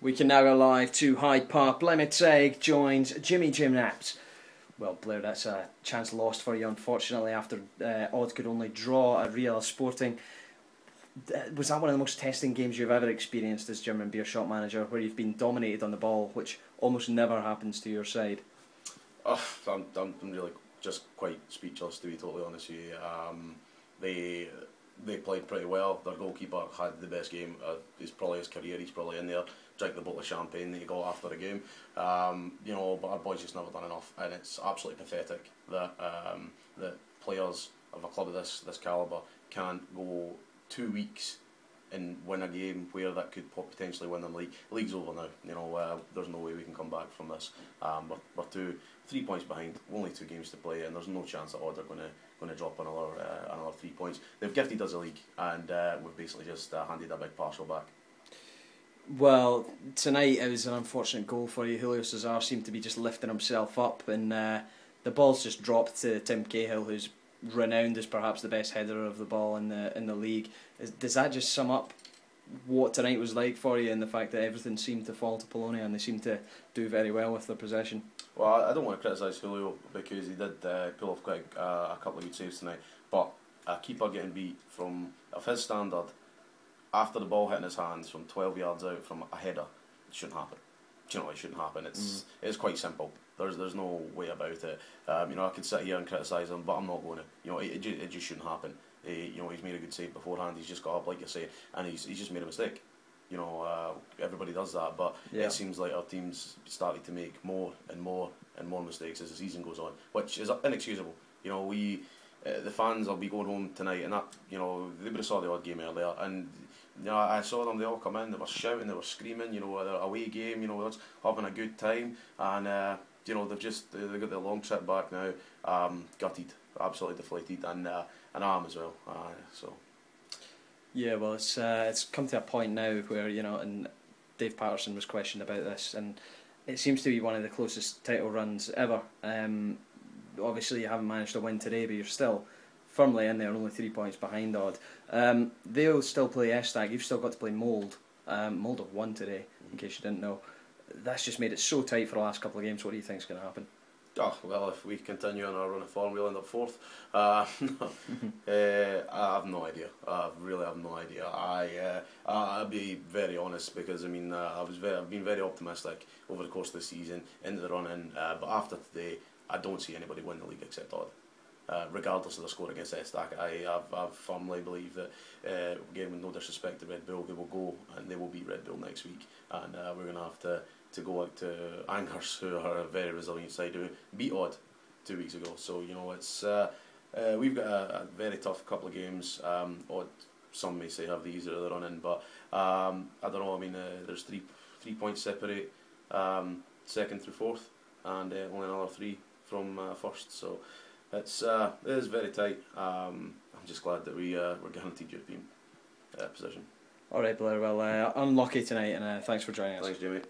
We can now go live to Hyde Park. Blair joins Jimmy Jim Naps. Well, Blair, that's a chance lost for you, unfortunately, after Odd could only draw at Real Sporting. Was that one of the most testing games you've ever experienced as German Beershot manager, where you've been dominated on the ball, which almost never happens to your side? Oh, I'm really just quite speechless, to be totally honest with you. They played pretty well. Their goalkeeper had the best game of his career. He's probably in there. Drank the bottle of champagne that he got after the game. But our boys just never done enough, and it's absolutely pathetic that that players of a club of this calibre can't go 2 weeks and win a game where that could potentially win them league. The league's over now. There's no way we can come back from this. We're 3 points behind, only 2 games to play, and there's no chance that Odd are going to drop another 3 points. They've gifted us a league, and we've basically just handed a big parcel back. Well, tonight it was an unfortunate goal for you. Julio Cesar seemed to be just lifting himself up, and the ball's just dropped to Tim Cahill, who's renowned as perhaps the best header of the ball in the league. Does that just sum up what tonight was like for you, and the fact that everything seemed to fall to Polonia and they seemed to do very well with their possession? Well, I don't want to criticise Julio because he did pull off quite a couple of good saves tonight, but a keeper getting beat from of his standard after the ball hitting his hands from 12 yards out from a header, it shouldn't happen. Do you know, it shouldn't happen. It's quite simple. There's no way about it. I could sit here and criticise him, but I'm not going to. It just shouldn't happen. He's made a good save beforehand. He's just got up, like you say, and he's just made a mistake. Everybody does that, but It seems like our team's started to make more and more and more mistakes as the season goes on, which is inexcusable. The fans will be going home tonight, and that they would have saw the Odd game earlier, and I saw them. They all come in. They were shouting. They were screaming. Their away game. They were having a good time, and they've got their long trip back now. Gutted, absolutely deflated, and I am as well. Yeah, well, it's come to a point now where and Dave Patterson was questioned about this, and it seems to be one of the closest title runs ever. Obviously, you haven't managed to win today, but you're still firmly in there, only 3 points behind Odd. They'll still play Estag. You've still got to play Mould. Mould have won today, in case you didn't know. That's just made it so tight for the last couple of games. What do you think's going to happen? Oh, well, if we continue on our run of form, we'll end up fourth. I have no idea. I really have no idea. I'll be very honest because I've been very optimistic over the course of the season into the run-in, but after today, I don't see anybody win the league except Odd. Regardless of the score against Estag, I firmly believe that, again, with no disrespect to Red Bull, they will go and they will beat Red Bull next week, and we're going to have to go out to Angers, who are a very resilient side, who beat Odd 2 weeks ago. So we've got a very tough couple of games. Odd, some may say, have the easier of the run-in, but I don't know. There's 3 points separate second through fourth, and only another 3 from first. So it is very tight. I'm just glad that we're guaranteed European position. All right, Blair. Well, unlucky tonight, and thanks for joining us. Thanks, Jamie.